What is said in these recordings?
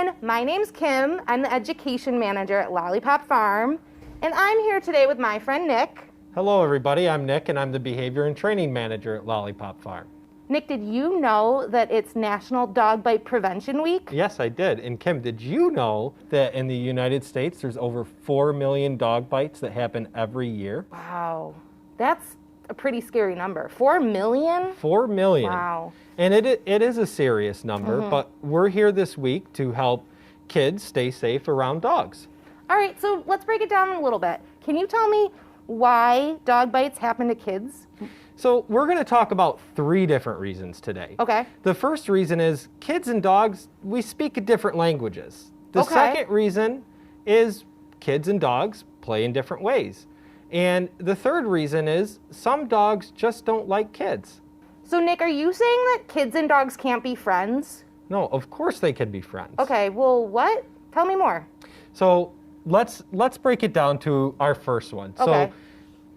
everyone, my name's Kim. I'm the education manager at Lollypop Farm, and I'm here today with my friend Nick. Hello everybody, I'm Nick and I'm the behavior and training manager at Lollypop Farm. Nick, did you know that it's National Dog Bite Prevention Week? Yes, I did. And Kim, did you know that in the United States there's over 4 million dog bites that happen every year? Wow, that's a pretty scary number. 4 million? 4 million. Wow. And it is a serious number, but we're here this week to help kids stay safe around dogs. All right, so let's break it down a little bit. Can you tell me why dog bites happen to kids? So we're going to talk about 3 different reasons today. Okay. The first reason is kids and dogs, we speak different languages. The second reason is kids and dogs play in different ways. And the third reason is some dogs just don't like kids. So Nick, are you saying that kids and dogs can't be friends? No, of course they can be friends. Okay, well, what? Tell me more. So let's break it down to our first one. Okay. So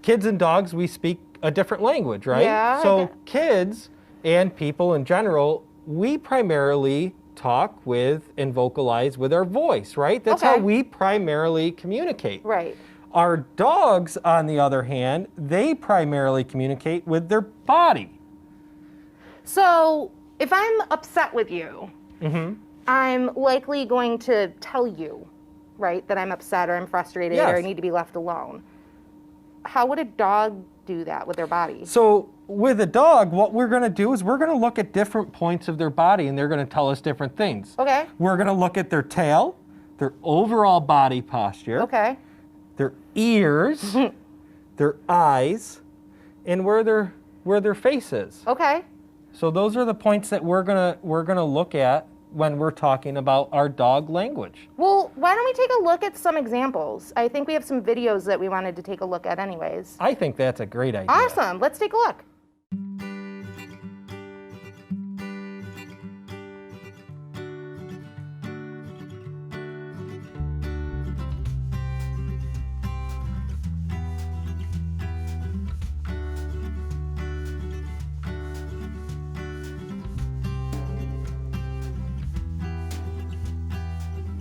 kids and dogs, we speak a different language, right? Yeah. So kids and people in general, we primarily talk with and vocalize with our voice, right? That's how we primarily communicate. Right. Our dogs, on the other hand, they primarily communicate with their body. So if I'm upset with you, I'm likely going to tell you, right, that I'm upset or I'm frustrated or I need to be left alone. How would a dog do that with their body? So with a dog, what we're going to do is we're going to look at different points of their body and they're going to tell us different things. Okay. We're going to look at their tail, their overall body posture, Okay. their ears, their eyes, and where their face is. Okay. So those are the points that we're gonna look at when we're talking about our dog language. Well, why don't we take a look at some examples? I think we have some videos that we wanted to take a look at anyways. I think that's a great idea. Awesome. Let's take a look.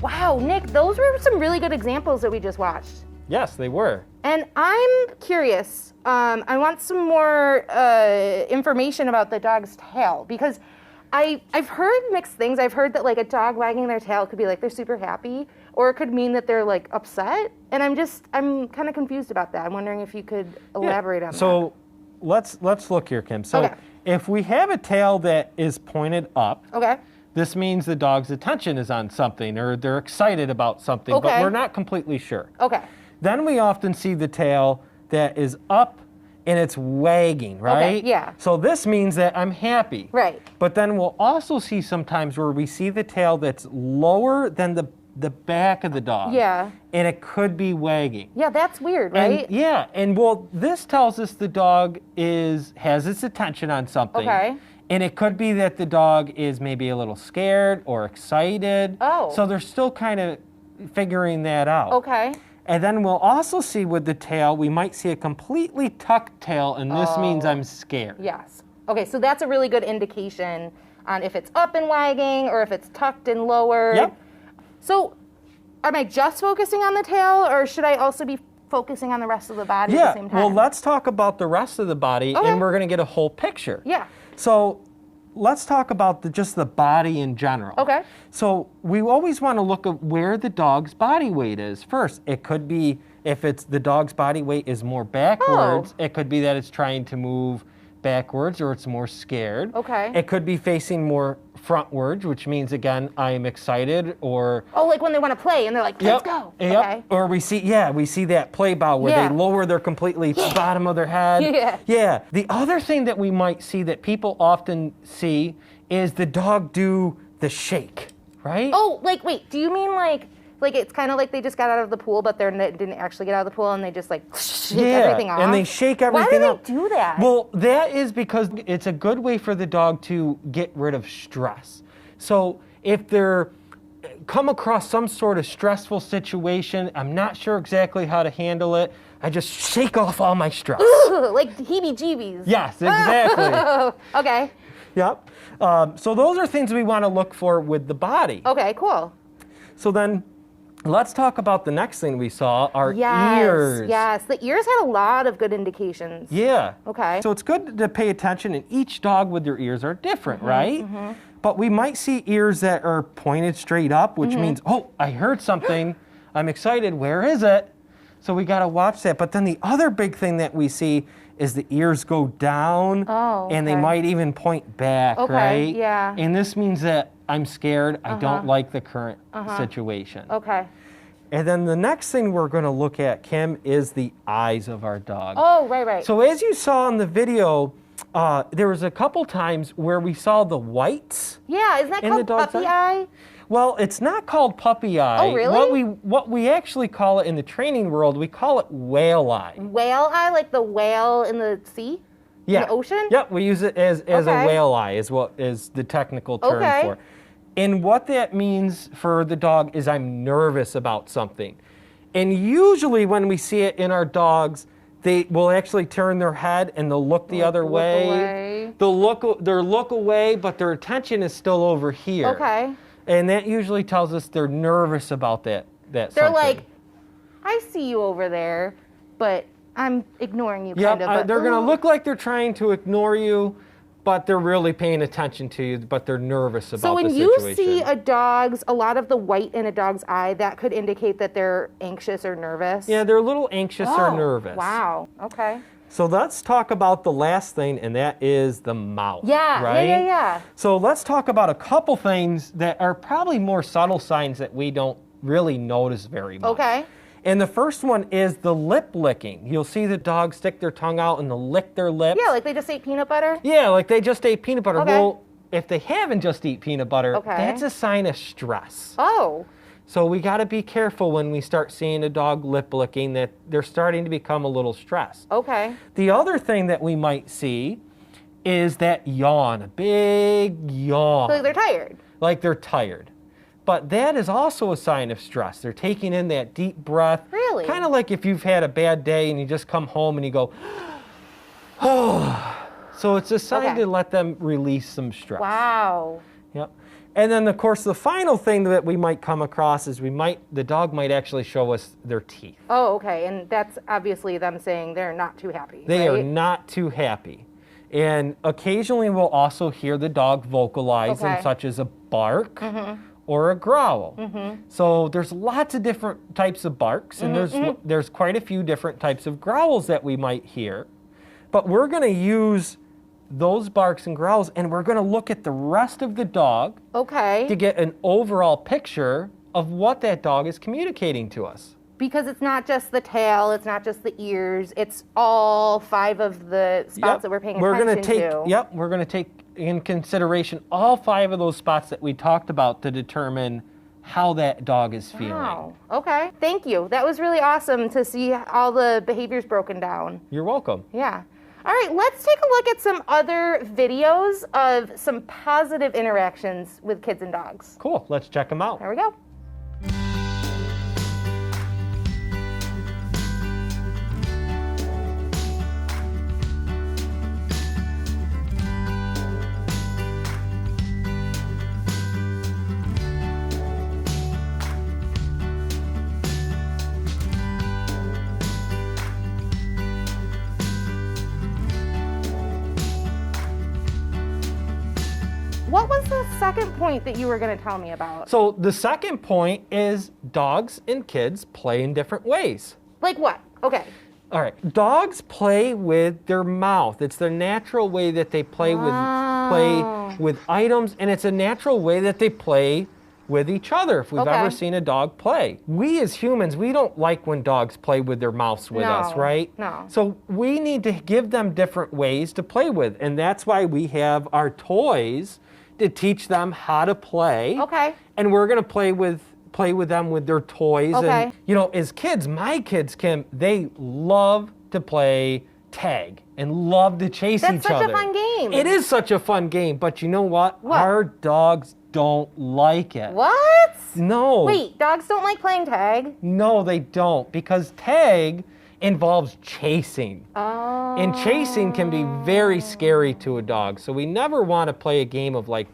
Wow, Nick, those were some really good examples that we just watched. Yes, they were. And I'm curious, I want some more information about the dog's tail, because I've heard mixed things. I've heard that like a dog wagging their tail could be like they're super happy, or it could mean that they're like upset. And I'm kind of confused about that. I'm wondering if you could elaborate on that. So let's look here, Kim. So if we have a tail that is pointed up, this means the dog's attention is on something or they're excited about something, but we're not completely sure. Then we often see the tail that is up and it's wagging, right? So this means that I'm happy. But then we'll also see sometimes where we see the tail that's lower than the back of the dog. And it could be wagging. That's weird, right? And well, this tells us the dog has its attention on something. And it could be that the dog is maybe a little scared or excited. So they're still kind of figuring that out. And then we'll also see with the tail, we might see a completely tucked tail, and this means I'm scared. Okay, so that's a really good indication on if it's up and wagging or if it's tucked and lowered. So am I just focusing on the tail, or should I also be focusing on the rest of the body at the same time? Well, let's talk about the rest of the body, and we're going to get a whole picture. So let's talk about just the body in general. So we always want to look at where the dog's body weight is first. It could be, if it's the dog's body weight is more backwards, it could be that it's trying to move backwards or it's more scared. It could be facing more frontwards, which means, again, I am excited, or... like when they want to play and they're like, let's go. Or we see that play bow where they lower their completely bottom of their head. The other thing that we might see that people often see is the dog do the shake, right? Wait, do you mean like it's kind of like they just got out of the pool, but they didn't actually get out of the pool, and they just like shake everything off? And they shake everything off. Why do they do that? Well, that is because it's a good way for the dog to get rid of stress. So if they're come across some sort of stressful situation, I'm not sure exactly how to handle it, I just shake off all my stress. Like heebie-jeebies. Yes, exactly. Okay. Yep. So those are things we want to look for with the body. Okay, cool. So then let's talk about the next thing we saw, our ears. Yes, the ears had a lot of good indications. Yeah. Okay. So it's good to pay attention, and each dog with their ears are different, right? But we might see ears that are pointed straight up, which means, oh, I heard something. I'm excited. Where is it? So we got to watch that. But then the other big thing that we see is the ears go down, and they might even point back, right? Yeah. And this means that I'm scared. I don't like the current situation. Okay. And then the next thing we're going to look at, Kim, is the eyes of our dog. Oh, right. So as you saw in the video, there was a couple times where we saw the whites. Yeah, isn't that called puppy eye? Well, it's not called puppy eye. Oh, really? What we actually call it in the training world, we call it whale eye. Whale eye, like the whale in the sea? Yeah. In the ocean? Yep, we use it as a whale eye is what is the technical term for it. And what that means for the dog is I'm nervous about something. And usually when we see it in our dogs, they will actually turn their head and they'll look the other way. They'll look away, but their attention is still over here. Okay. And that usually tells us they're nervous about that They're something. like, I see you over there, but I'm ignoring you kind of. They're going to look like they're trying to ignore you, but they're really paying attention to you, but they're nervous about the situation. So when you see a lot of the white in a dog's eye, that could indicate that they're anxious or nervous? Yeah, they're a little anxious or nervous. Wow, okay. So let's talk about the last thing, and that is the mouth. Yeah, right? yeah. So let's talk about a couple things that are probably more subtle signs that we don't really notice very much. Okay. And the first one is the lip licking. You'll see the dogs stick their tongue out and they'll lick their lips. Yeah, like they just ate peanut butter? Yeah, like they just ate peanut butter. Okay. Well, if they haven't just eaten peanut butter, that's a sign of stress. Oh. So we got to be careful when we start seeing a dog lip licking that they're starting to become a little stressed. Okay. The other thing that we might see is that yawn, a big yawn. Like they're tired. Like they're tired. But that is also a sign of stress. They're taking in that deep breath. Really? Kind of like if you've had a bad day and you just come home and you go, oh. So it's a sign to let them release some stress. Wow. Yep. And then, of course, the final thing that we might come across is the dog might actually show us their teeth. Oh, okay. And that's obviously them saying they're not too happy. They are not too happy. And occasionally we'll also hear the dog vocalize in such as a bark or a growl. So there's lots of different types of barks, and there's quite a few different types of growls that we might hear. But we're going to use those barks and growls, and we're going to look at the rest of the dog to get an overall picture of what that dog is communicating to us. Because it's not just the tail, it's not just the ears, it's all 5 of the spots that we're paying attention to. Yep, we're going to take in consideration all 5 of those spots that we talked about to determine how that dog is feeling. Wow. Okay. Thank you. That was really awesome to see all the behaviors broken down. You're welcome. Yeah. All right, let's take a look at some other videos of some positive interactions with kids and dogs. Cool. Let's check them out. There we go. What was the second point that you were going to tell me about? So the second point is dogs and kids play in different ways. Like what? Okay. All right. Dogs play with their mouth. It's their natural way that they play with items, and it's a natural way that they play with each other if we've ever seen a dog play. We as humans, we don't like when dogs play with their mouths with us, right? No. So we need to give them different ways to play with, and that's why we have our toys to teach them how to play. Okay. And we're going to play with them with their toys. Okay. And, as kids, my kids, Kim, they love to play tag and love to chase each other. That's such a fun game. It is such a fun game, but you know what? Our dogs don't like it. What? No. Wait, dogs don't like playing tag? No, they don't, because tag involves chasing. Oh. And chasing can be very scary to a dog. So we never want to play a game of like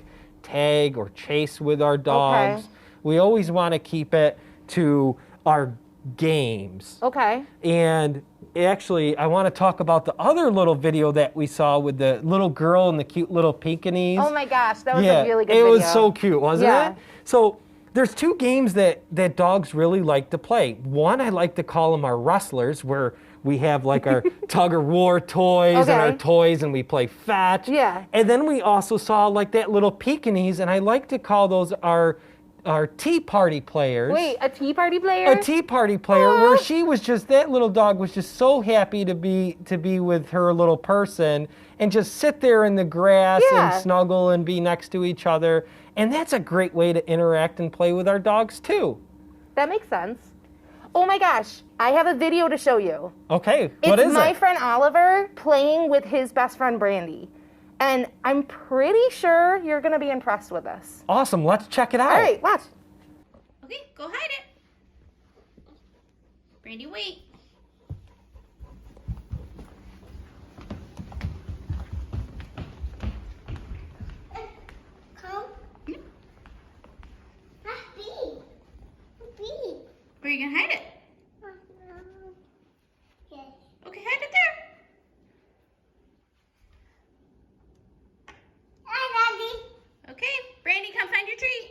tag or chase with our dogs. we always want to keep it to our games. Okay. And actually, I want to talk about the other little video that we saw with the little girl and the cute little Pekingese. Oh my gosh, that was a really good video. It was so cute, wasn't it? So there's two games that dogs really like to play. One, I like to call them our wrestlers, where we have like our tug of war toys and our toys, and we play fetch. Yeah. And then we also saw like that little Pekingese, and I like to call those our tea party players. Wait, a tea party player? A tea party player. Aww. Where she was just, that little dog was just so happy to be with her little person and just sit there in the grass and snuggle and be next to each other. And that's a great way to interact and play with our dogs too. That makes sense. Oh my gosh, I have a video to show you. Okay, what is it? It's my friend Oliver playing with his best friend Brandy. And I'm pretty sure you're going to be impressed with this. Awesome. Let's check it out. All right, watch. Okay, go hide it. Brandy, wait. Come. That's big. Big. Where are you going to hide it? Yes. Okay, hide it there. Okay, Brandy, come find your treat.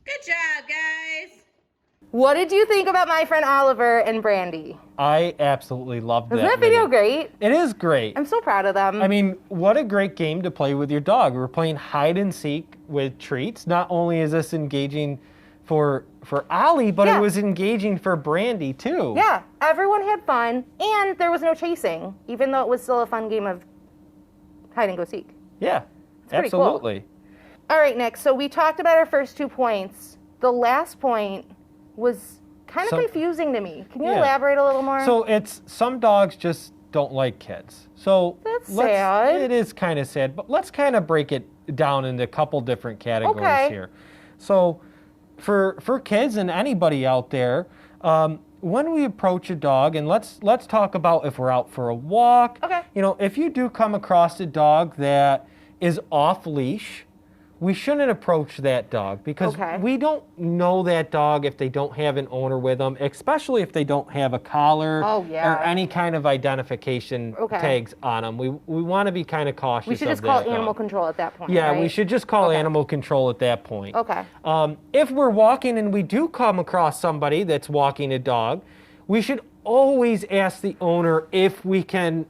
Good job, guys. What did you think about my friend Oliver and Brandy? I absolutely loved that. Isn't that video great? It is great. I'm so proud of them. I mean, what a great game to play with your dog. We're playing hide and seek with treats. Not only is this engaging for Ollie, but it was engaging for Brandy too. Yeah, everyone had fun, and there was no chasing, even though it was still a fun game of hide and go seek. Yeah, pretty absolutely. Cool. All right, Nick, so we talked about our first 2 points. The last point was kind of confusing to me. Can you elaborate a little more? So it's, some dogs just don't like kids. So that's sad. It is kind of sad, but let's kind of break it down into a couple different categories here. So for kids and anybody out there, when we approach a dog, and let's talk about if we're out for a walk. Okay. You know, if you do come across a dog that is off leash, we shouldn't approach that dog because we don't know that dog if they don't have an owner with them, especially if they don't have a collar or any kind of identification tags on them. We want to be kind of cautious. We should just call animal control at that point. Yeah, right? we should just call animal control at that point. Okay. If we're walking and we do come across somebody that's walking a dog, we should always ask the owner if we can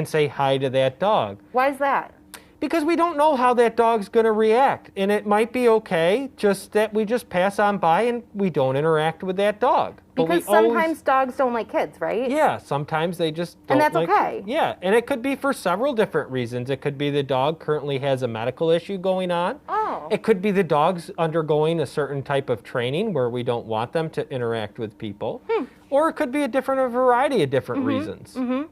say hi to that dog. Why is that? Because we don't know how that dog's going to react. And it might be okay just that we just pass on by and we don't interact with that dog. Because sometimes dogs don't like kids, right? Yeah, sometimes they just don't like... And that's okay. Yeah, and it could be for several different reasons. It could be the dog currently has a medical issue going on. Oh. It could be the dog's undergoing a certain type of training where we don't want them to interact with people. Or it could be a variety of different reasons. And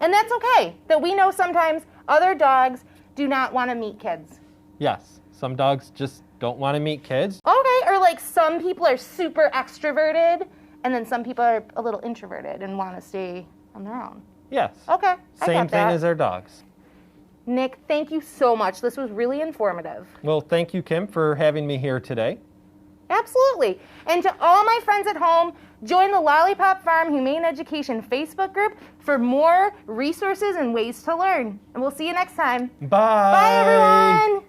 that's okay. That we know sometimes other dogs do not want to meet kids. Yes, some dogs just don't want to meet kids. Okay, or like some people are super extroverted, and then some people are a little introverted and want to stay on their own. Yes. Okay, Same thing as our dogs. Nick, thank you so much. This was really informative. Well, thank you, Kim, for having me here today. Absolutely. And to all my friends at home, join the Lollypop Farm Humane Education Facebook group for more resources and ways to learn. And we'll see you next time. Bye. Bye, everyone.